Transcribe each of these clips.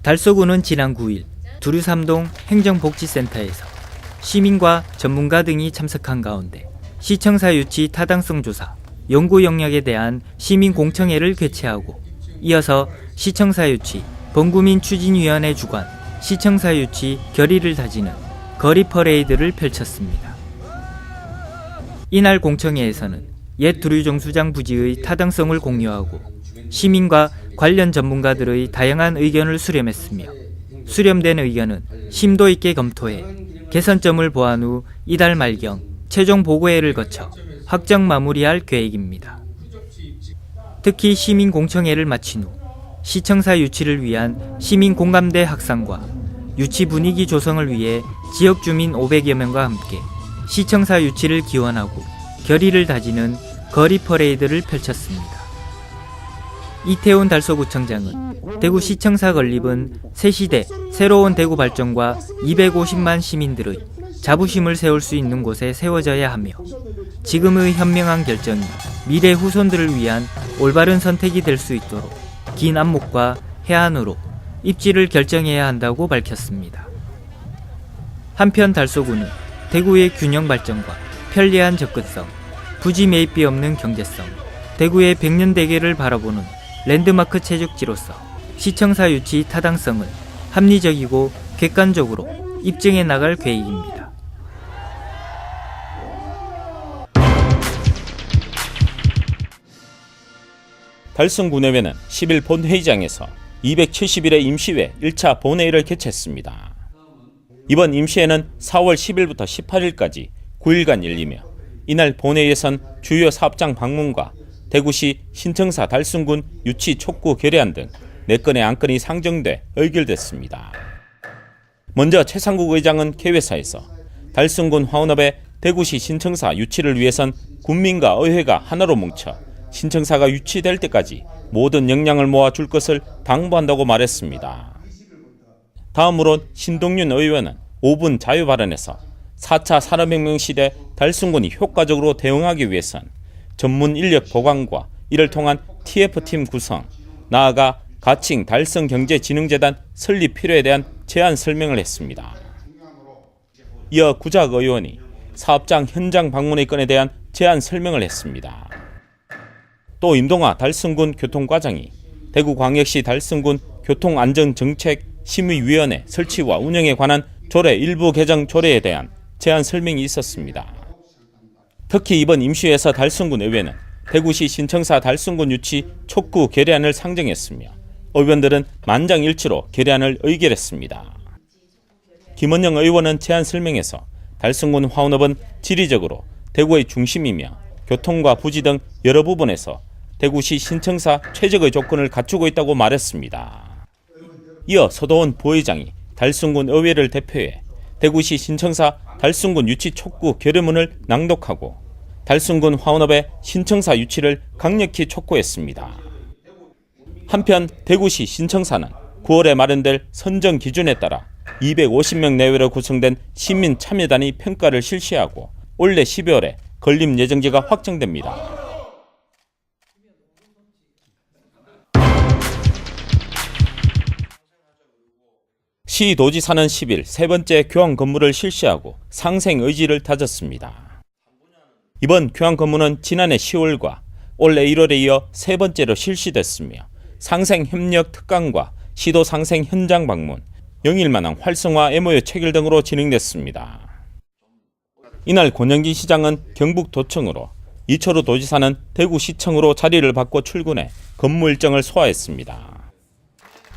달서구는 지난 9일 두류삼동 행정복지센터에서 시민과 전문가 등이 참석한 가운데 시청사 유치 타당성 조사, 연구 영역에 대한 시민공청회를 개최하고 이어서 시청사 유치 범구민 추진위원회 주관 시청사 유치 결의를 다지는 거리 퍼레이드를 펼쳤습니다. 이날 공청회에서는 옛 두류정수장 부지의 타당성을 공유하고 시민과 관련 전문가들의 다양한 의견을 수렴했으며 수렴된 의견은 심도 있게 검토해 개선점을 보완 후 이달 말경 최종 보고회를 거쳐 확정 마무리할 계획입니다. 특히 시민공청회를 마친 후 시청사 유치를 위한 시민공감대 확산과 유치 분위기 조성을 위해 지역주민 500여 명과 함께 시청사 유치를 기원하고 결의를 다지는 거리 퍼레이드를 펼쳤습니다. 이태훈 달서구청장은 대구 시청사 건립은 새시대 새로운 대구 발전과 250만 시민들의 자부심을 세울 수 있는 곳에 세워져야 하며 지금의 현명한 결정이 미래 후손들을 위한 올바른 선택이 될 수 있도록 긴 안목과 해안으로 입지를 결정해야 한다고 밝혔습니다. 한편 달서구는 대구의 균형 발전과 편리한 접근성, 부지 매입비 없는 경제성, 대구의 100년 대계를 바라보는 랜드마크 체육지로서 시청사 유치 타당성을 합리적이고 객관적으로 입증해 나갈 계획입니다. 달성군의회는 10일 본회의장에서 270일의 임시회 1차 본회의를 개최했습니다. 이번 임시회는 4월 10일부터 18일까지 9일간 열리며 이날 본회의에선 주요 사업장 방문과 대구시 신청사 달성군 유치 촉구 결의안 등 4건의 안건이 상정돼 의결됐습니다. 먼저 최상국 의장은 개회사에서 달성군 화원읍의 대구시 신청사 유치를 위해선 군민과 의회가 하나로 뭉쳐 신청사가 유치될 때까지 모든 역량을 모아줄 것을 당부한다고 말했습니다. 다음으로 신동윤 의원은 5분 자유 발언에서 4차 산업혁명 시대 달성군이 효과적으로 대응하기 위해선 전문 인력 보강과 이를 통한 TF팀 구성, 나아가 가칭 달성경제진흥재단 설립 필요에 대한 제안 설명을 했습니다. 이어 구작 의원이 사업장 현장 방문의 건에 대한 제안 설명을 했습니다. 또 임동아 달성군 교통과장이 대구광역시 달성군 교통안전정책심의위원회 설치와 운영에 관한 조례 일부 개정 조례에 대한 제안 설명이 있었습니다. 특히 이번 임시회에서 달성군 의회는 대구시 신청사 달성군 유치 촉구 결의안을 상정했으며 의원들은 만장일치로 결의안을 의결했습니다. 김원영 의원은 제안 설명에서 달성군 화원읍은 지리적으로 대구의 중심이며 교통과 부지 등 여러 부분에서 대구시 신청사 최적의 조건을 갖추고 있다고 말했습니다. 이어 서도원 부의장이 달성군 의회를 대표해 대구시 신청사 달성군 유치 촉구 결의문을 낭독하고 달성군 화원읍의 신청사 유치를 강력히 촉구했습니다. 한편 대구시 신청사는 9월에 마련될 선정 기준에 따라 250명 내외로 구성된 시민 참여단이 평가를 실시하고 올해 12월에 건립 예정지가 확정됩니다. 시도지사는 10일 세 번째 교환 건물을 실시하고 상생 의지를 다졌습니다. 이번 교환 건물은 지난해 10월과 올해 1월에 이어 세 번째로 실시됐으며 상생 협력 특강과 시도 상생 현장 방문, 영일만한 활성화 MOU 체결 등으로 진행됐습니다. 이날 권영진 시장은 경북도청으로, 이철우 도지사는 대구시청으로 자리를 바꿔 출근해 근무 일정을 소화했습니다.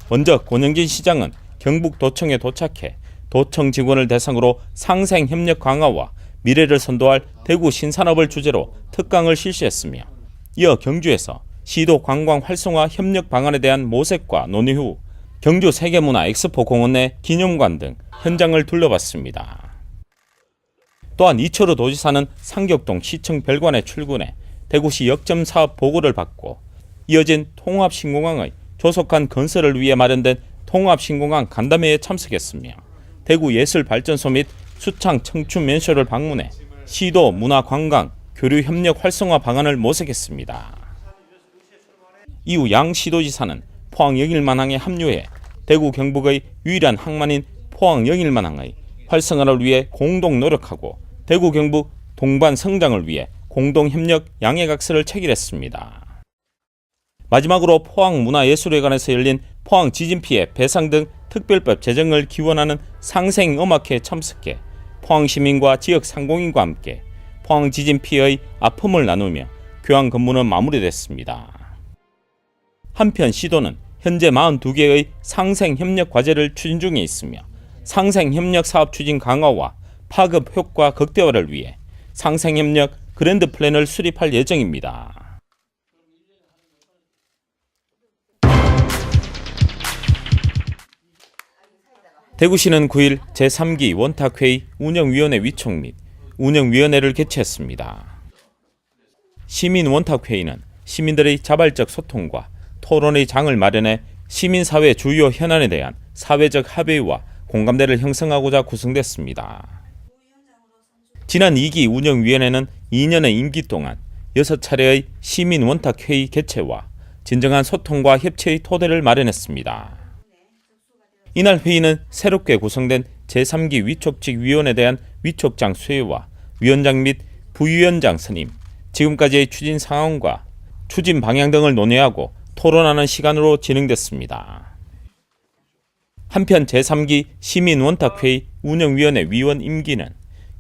먼저 권영진 시장은 경북도청에 도착해 도청 직원을 대상으로 상생 협력 강화와 미래를 선도할 대구 신산업을 주제로 특강을 실시했으며 이어 경주에서 시도 관광 활성화 협력 방안에 대한 모색과 논의 후 경주 세계문화 엑스포 공원 내 기념관 등 현장을 둘러봤습니다. 또한 이철우 도지사는 상격동 시청 별관에 출근해 대구시 역점 사업 보고를 받고 이어진 통합신공항의 조속한 건설을 위해 마련된 통합신공항 간담회에 참석했으며 대구 예술발전소 및 수창 청춘 맨쇼를 방문해 시도 문화관광 교류 협력 활성화 방안을 모색했습니다. 이후 양 시도지사는 포항 영일만항에 합류해 대구 경북의 유일한 항만인 포항 영일만항의 활성화를 위해 공동 노력하고 대구 경북 동반 성장을 위해 공동협력 양해각서를 체결했습니다. 마지막으로 포항문화예술회관에서 열린 포항 지진피해 배상 등 특별법 제정을 기원하는 상생음악회에 참석해 포항시민과 지역 상공인과 함께 포항 지진 피해의 아픔을 나누며 교환 근무는 마무리됐습니다. 한편 시도는 현재 42개의 상생협력 과제를 추진 중에 있으며 상생협력 사업 추진 강화와 파급 효과 극대화를 위해 상생협력 그랜드 플랜을 수립할 예정입니다. 대구시는 9일 제3기 원탁회의 운영위원회 위촉 및 운영위원회를 개최했습니다. 시민원탁회의는 시민들의 자발적 소통과 토론의 장을 마련해 시민사회 주요 현안에 대한 사회적 합의와 공감대를 형성하고자 구성됐습니다. 지난 2기 운영위원회는 2년의 임기 동안 6차례의 시민원탁회의 개최와 진정한 소통과 협치의 토대를 마련했습니다. 이날 회의는 새롭게 구성된 제3기 위촉직위원회에 대한 위촉장 수혜와 위원장 및 부위원장 선임, 지금까지의 추진 상황과 추진 방향 등을 논의하고 토론하는 시간으로 진행됐습니다. 한편 제3기 시민원탁회의 운영위원회 위원 임기는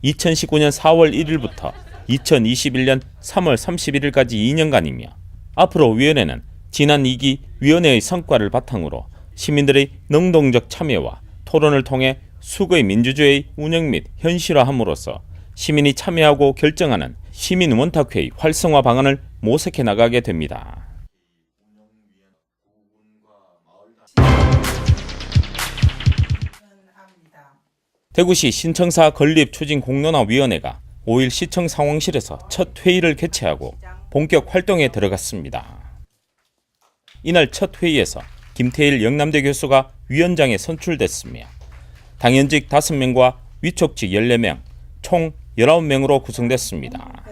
2019년 4월 1일부터 2021년 3월 31일까지 2년간이며 앞으로 위원회는 지난 2기 위원회의 성과를 바탕으로 시민들의 능동적 참여와 토론을 통해 수거의 민주주의 운영 및 현실화함으로써 시민이 참여하고 결정하는 시민원탁회의 활성화 방안을 모색해 나가게 됩니다. 대구시 신청사 건립추진공론화위원회가 5일 시청 상황실에서 첫 회의를 개최하고 본격 활동에 들어갔습니다. 이날 첫 회의에서 김태일 영남대 교수가 위원장에 선출됐으며 당연직 5명과 위촉직 14명, 총 19명으로 구성됐습니다.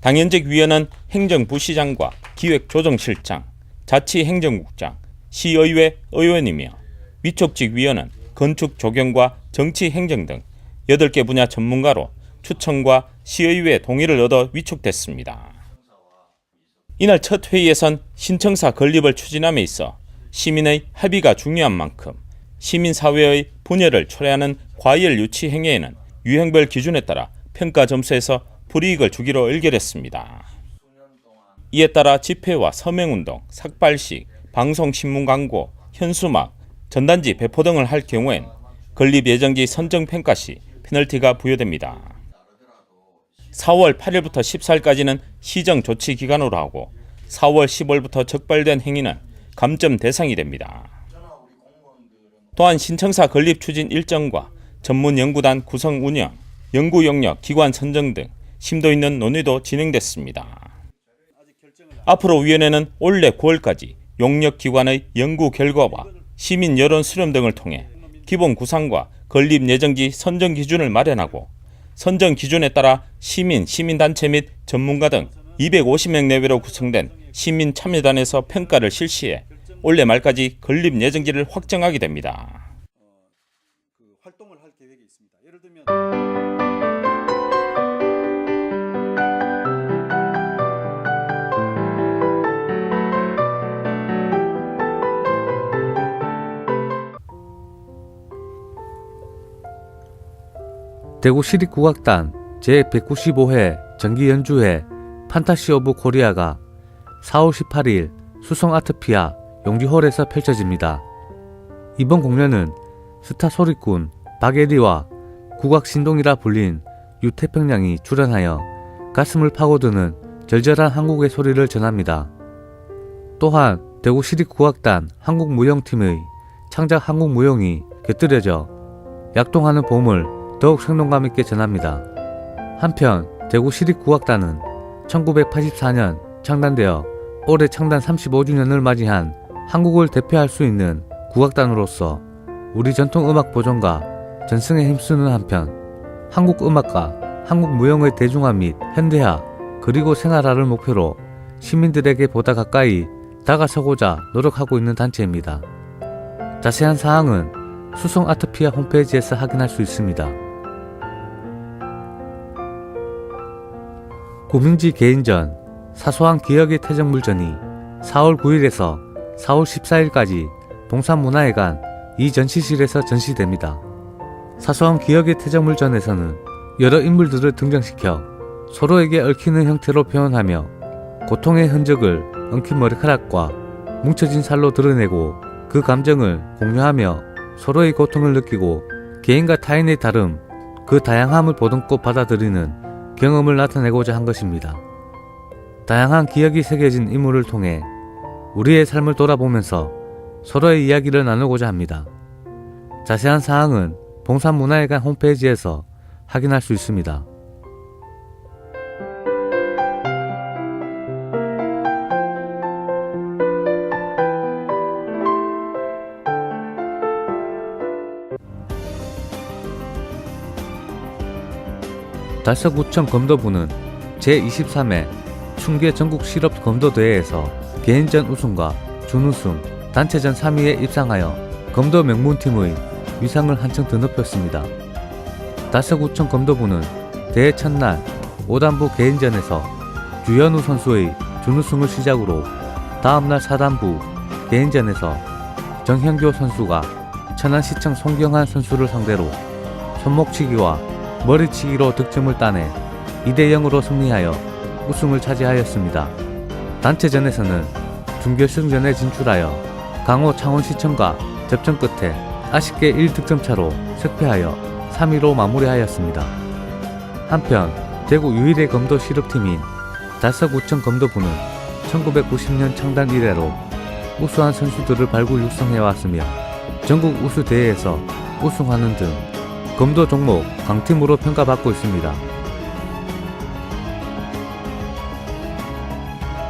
당연직 위원은 행정부시장과 기획조정실장, 자치행정국장, 시의회 의원이며 위촉직 위원은 건축조경과 정치행정 등 8개 분야 전문가로 추천과 시의회 동의를 얻어 위촉됐습니다. 이날 첫 회의에선 신청사 건립을 추진함에 있어 시민의 합의가 중요한 만큼 시민사회의 분열을 초래하는 과열 유치 행위에는 유형별 기준에 따라 평가 점수에서 불이익을 주기로 의결했습니다. 이에 따라 집회와 서명운동, 삭발식, 방송신문 광고, 현수막, 전단지 배포 등을 할 경우엔 건립 예정지 선정평가 시 페널티가 부여됩니다. 4월 8일부터 14일까지는 시정 조치 기간으로 하고 4월 10월부터 적발된 행위는 감점 대상이 됩니다. 또한 신청사 건립 추진 일정과 전문 연구단 구성 운영, 연구 영역 기관 선정 등 심도 있는 논의도 진행됐습니다. 앞으로 위원회는 올해 9월까지 용역 기관의 연구 결과와 시민 여론 수렴 등을 통해 기본 구상과 건립 예정지 선정 기준을 마련하고 선정 기준에 따라 시민단체 및 전문가 등 250명 내외로 구성된 시민 참여단에서 평가를 실시해 올해 말까지 건립 예정지를 확정하게 됩니다. 활동을 할 계획이 있습니다. 예를 들면 대구시립국악단 제195회 정기연주회 판타시 오브 코리아가 4월 18일 수성 아트피아 용지홀에서 펼쳐집니다. 이번 공연은 스타 소리꾼 박예리와 국악신동이라 불린 유태평양이 출연하여 가슴을 파고드는 절절한 한국의 소리를 전합니다. 또한 대구시립국악단 한국무용팀의 창작 한국무용이 곁들여져 약동하는 봄을 더욱 생동감 있게 전합니다. 한편 대구시립국악단은 1984년 창단되어 올해 창단 35주년을 맞이한 한국을 대표할 수 있는 국악단으로서 우리 전통음악 보존과 전승에 힘쓰는 한편 한국 음악과 한국 무용의 대중화 및 현대화 그리고 생활화를 목표로 시민들에게 보다 가까이 다가서고자 노력하고 있는 단체입니다. 자세한 사항은 수송 아트피아 홈페이지에서 확인할 수 있습니다. 구민지 개인전 사소한 기억의 퇴적물전이 4월 9일에서 4월 14일까지 동산문화회관 이 전시실에서 전시됩니다. 사소한 기억의 퇴적물전에서는 여러 인물들을 등장시켜 서로에게 얽히는 형태로 표현하며 고통의 흔적을 엉킨 머리카락과 뭉쳐진 살로 드러내고 그 감정을 공유하며 서로의 고통을 느끼고 개인과 타인의 다름, 그 다양함을 보듬고 받아들이는 경험을 나타내고자 한 것입니다. 다양한 기억이 새겨진 인물을 통해 우리의 삶을 돌아보면서 서로의 이야기를 나누고자 합니다. 자세한 사항은 봉산문화회관 홈페이지에서 확인할 수 있습니다. 달서구청 검도부는 제23회 충계 전국 실업 검도대회에서 개인전 우승과 준우승, 단체전 3위에 입상하여 검도 명문팀의 위상을 한층 더 높였습니다. 달서구청 검도부는 대회 첫날 5단부 개인전에서 주현우 선수의 준우승을 시작으로 다음날 4단부 개인전에서 정현교 선수가 천안시청 송경한 선수를 상대로 손목치기와 머리치기로 득점을 따내 2대0으로 승리하여 우승을 차지하였습니다. 단체전에서는 준결승전에 진출하여 강호 창원시청과 접전 끝에 아쉽게 1득점 차로 석패하여 3위로 마무리하였습니다. 한편 대구 유일의 검도 실업팀인 달서구청 검도부는 1990년 창단 이래로 우수한 선수들을 발굴 육성해왔으며 전국 우수대회에서 우승하는 등 검도 종목 강팀으로 평가받고 있습니다.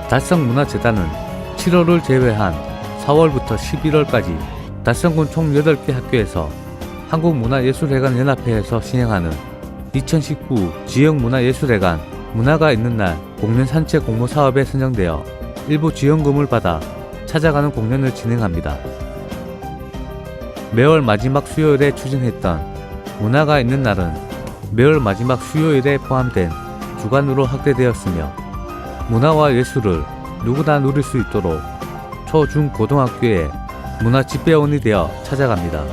달성문화재단은 7월을 제외한 4월부터 11월까지 달성군 총 8개 학교에서 한국문화예술회관연합회에서 시행하는 2019 지역문화예술회관 문화가 있는 날 공연 산책 공모 사업에 선정되어 일부 지원금을 받아 찾아가는 공연을 진행합니다. 매월 마지막 수요일에 추진했던 문화가 있는 날은 매월 마지막 수요일에 포함된 주간으로 확대되었으며 문화와 예술을 누구나 누릴 수 있도록 초, 중, 고등학교에 문화 집배원이 되어 찾아갑니다.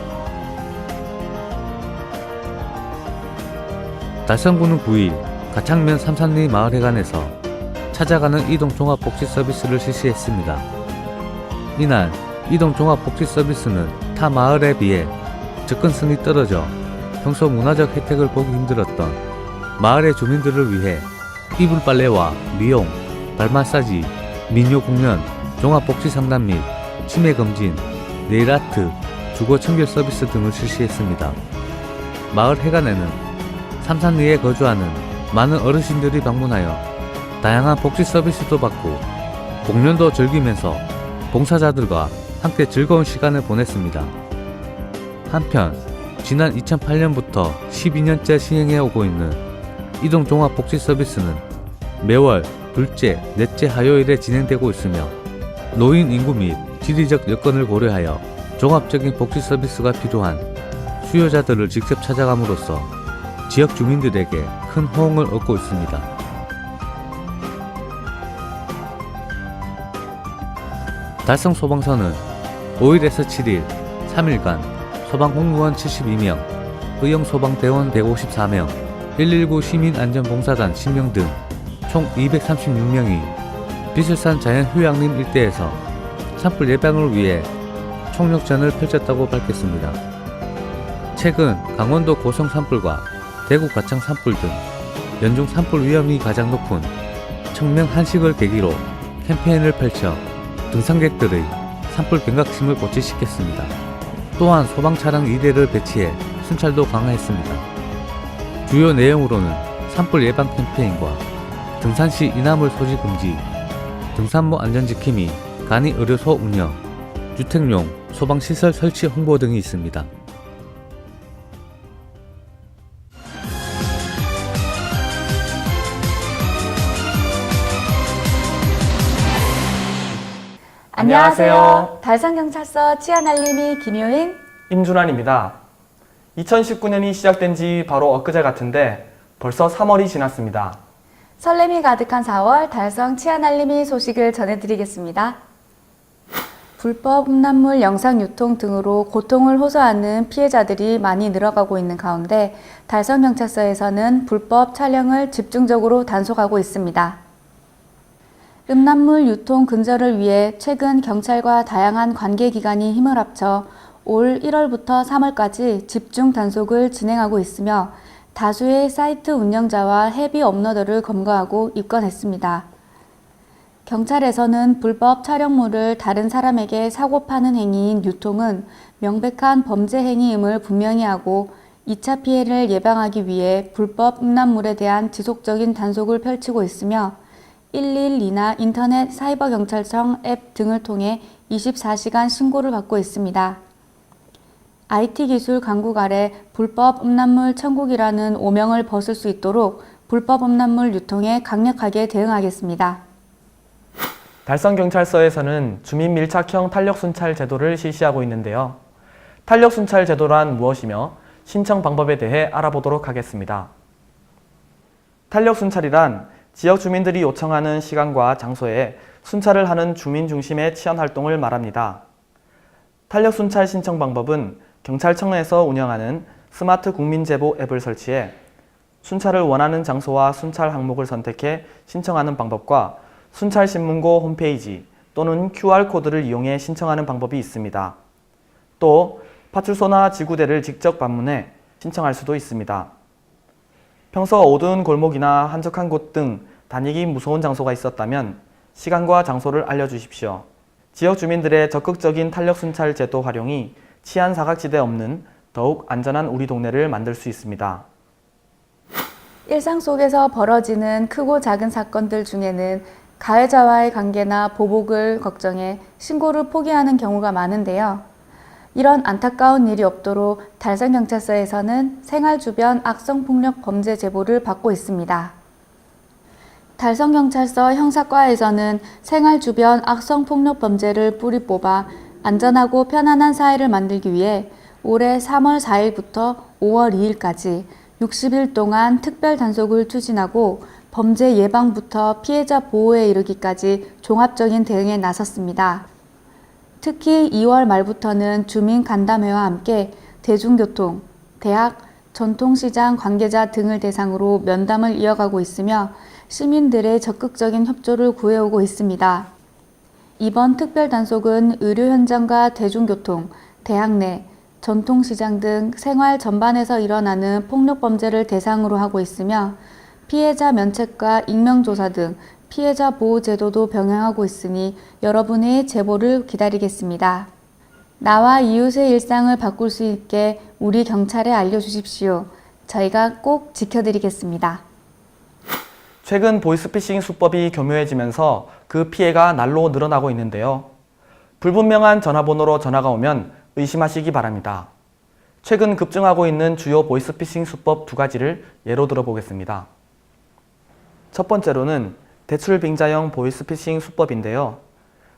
달성구는 9일 가창면 삼산리 마을회관에서 찾아가는 이동 종합복지 서비스를 실시했습니다. 이날 이동 종합복지 서비스는 타 마을에 비해 접근성이 떨어져 평소 문화적 혜택을 보기 힘들었던 마을의 주민들을 위해 이불 빨래와 미용, 발 마사지, 민요 공연, 종합복지 상담 및 치매 검진, 네일 아트, 주거 청결 서비스 등을 실시했습니다. 마을 회관에는 삼산리에 거주하는 많은 어르신들이 방문하여 다양한 복지 서비스도 받고 공연도 즐기면서 봉사자들과 함께 즐거운 시간을 보냈습니다. 한편 지난 2008년부터 12년째 시행해 오고 있는 이동 종합복지 서비스는 매월 둘째, 넷째 화요일에 진행되고 있으며 노인 인구 및 지리적 여건을 고려하여 종합적인 복지 서비스가 필요한 수요자들을 직접 찾아감으로써 지역 주민들에게 큰 호응을 얻고 있습니다. 달성소방서는 5일에서 7일 3일간 소방공무원 72명, 의용소방대원 154명, 119 시민안전봉사단 10명 등 총 236명이 비설산 자연휴양림 일대에서 산불 예방을 위해 총력전을 펼쳤다고 밝혔습니다. 최근 강원도 고성 산불과 대구 가창 산불 등 연중 산불 위험이 가장 높은 청명 한식을 계기로 캠페인을 펼쳐 등산객들의 산불 경각심을 고취시켰습니다. 또한 소방차량 2대를 배치해 순찰도 강화했습니다. 주요 내용으로는 산불 예방 캠페인과 등산 시 이나물 소지 금지, 등산모 안전지킴이, 간이 의료소 운영, 주택용 소방시설 설치 홍보 등이 있습니다. 안녕하세요. 달성경찰서 치안알림이 김효인, 임준환입니다. 2019년이 시작된 지 바로 엊그제 같은데 벌써 3월이 지났습니다. 설렘이 가득한 4월 달성 치안알림이 소식을 전해드리겠습니다. 불법 음란물 영상 유통 등으로 고통을 호소하는 피해자들이 많이 늘어가고 있는 가운데 달성경찰서에서는 불법 촬영을 집중적으로 단속하고 있습니다. 음란물 유통 근절을 위해 최근 경찰과 다양한 관계기관이 힘을 합쳐 올 1월부터 3월까지 집중 단속을 진행하고 있으며 다수의 사이트 운영자와 헤비 업로더를 검거하고 입건했습니다. 경찰에서는 불법 촬영물을 다른 사람에게 사고 파는 행위인 유통은 명백한 범죄 행위임을 분명히 하고 2차 피해를 예방하기 위해 불법 음란물에 대한 지속적인 단속을 펼치고 있으며 112나 인터넷 사이버경찰청 앱 등을 통해 24시간 신고를 받고 있습니다. IT기술 강국 아래 불법 음란물 천국이라는 오명을 벗을 수 있도록 불법 음란물 유통에 강력하게 대응하겠습니다. 달성경찰서에서는 주민 밀착형 탄력순찰 제도를 실시하고 있는데요. 탄력순찰 제도란 무엇이며 신청 방법에 대해 알아보도록 하겠습니다. 탄력순찰이란 지역 주민들이 요청하는 시간과 장소에 순찰을 하는 주민 중심의 치안 활동을 말합니다. 탄력순찰 신청 방법은 경찰청에서 운영하는 스마트 국민제보 앱을 설치해 순찰을 원하는 장소와 순찰 항목을 선택해 신청하는 방법과 순찰신문고 홈페이지 또는 QR코드를 이용해 신청하는 방법이 있습니다. 또 파출소나 지구대를 직접 방문해 신청할 수도 있습니다. 평소 어두운 골목이나 한적한 곳 등 다니기 무서운 장소가 있었다면 시간과 장소를 알려주십시오. 지역 주민들의 적극적인 탄력순찰 제도 활용이 치안 사각지대 없는 더욱 안전한 우리 동네를 만들 수 있습니다. 일상 속에서 벌어지는 크고 작은 사건들 중에는 가해자와의 관계나 보복을 걱정해 신고를 포기하는 경우가 많은데요. 이런 안타까운 일이 없도록 달성경찰서에서는 생활 주변 악성폭력 범죄 제보를 받고 있습니다. 달성경찰서 형사과에서는 생활 주변 악성폭력 범죄를 뿌리 뽑아 안전하고 편안한 사회를 만들기 위해 올해 3월 4일부터 5월 2일까지 60일 동안 특별 단속을 추진하고 범죄 예방부터 피해자 보호에 이르기까지 종합적인 대응에 나섰습니다. 특히 2월 말부터는 주민 간담회와 함께 대중교통, 대학, 전통시장 관계자 등을 대상으로 면담을 이어가고 있으며 시민들의 적극적인 협조를 구해오고 있습니다. 이번 특별 단속은 의료 현장과 대중교통, 대학 내, 전통시장 등 생활 전반에서 일어나는 폭력 범죄를 대상으로 하고 있으며 피해자 면책과 익명조사 등 피해자 보호 제도도 병행하고 있으니 여러분의 제보를 기다리겠습니다. 나와 이웃의 일상을 바꿀 수 있게 우리 경찰에 알려주십시오. 저희가 꼭 지켜드리겠습니다. 최근 보이스피싱 수법이 교묘해지면서 그 피해가 날로 늘어나고 있는데요. 불분명한 전화번호로 전화가 오면 의심하시기 바랍니다. 최근 급증하고 있는 주요 보이스피싱 수법 2가지를 예로 들어보겠습니다. 첫 번째로는 대출 빙자형 보이스피싱 수법인데요.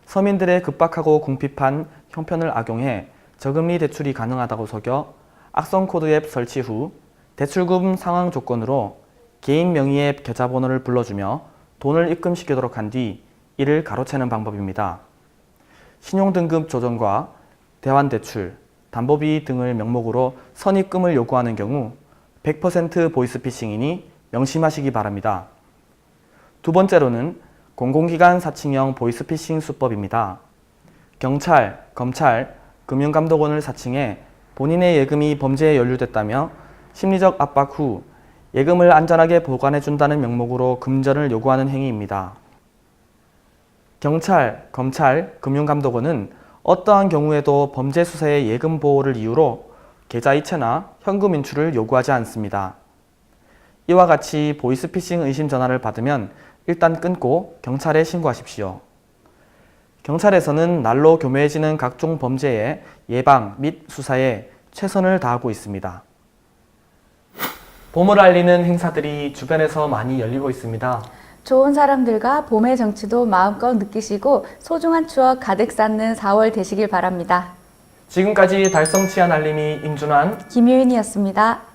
서민들의 급박하고 궁핍한 형편을 악용해 저금리 대출이 가능하다고 속여 악성 코드 앱 설치 후 대출금 상환 조건으로 개인 명의의 계좌번호를 불러주며 돈을 입금시키도록 한 뒤 이를 가로채는 방법입니다. 신용등급 조정과 대환대출, 담보비 등을 명목으로 선입금을 요구하는 경우 100% 보이스피싱이니 명심하시기 바랍니다. 두 번째로는 공공기관 사칭형 보이스피싱 수법입니다. 경찰, 검찰, 금융감독원을 사칭해 본인의 예금이 범죄에 연루됐다며 심리적 압박 후 예금을 안전하게 보관해준다는 명목으로 금전을 요구하는 행위입니다. 경찰, 검찰, 금융감독원은 어떠한 경우에도 범죄 수사의 예금 보호를 이유로 계좌 이체나 현금 인출을 요구하지 않습니다. 이와 같이 보이스피싱 의심 전화를 받으면 일단 끊고 경찰에 신고하십시오. 경찰에서는 날로 교묘해지는 각종 범죄의 예방 및 수사에 최선을 다하고 있습니다. 봄을 알리는 행사들이 주변에서 많이 열리고 있습니다. 좋은 사람들과 봄의 정취도 마음껏 느끼시고 소중한 추억 가득 쌓는 4월 되시길 바랍니다. 지금까지 달성 치안 알림이 임준환, 김유인이었습니다.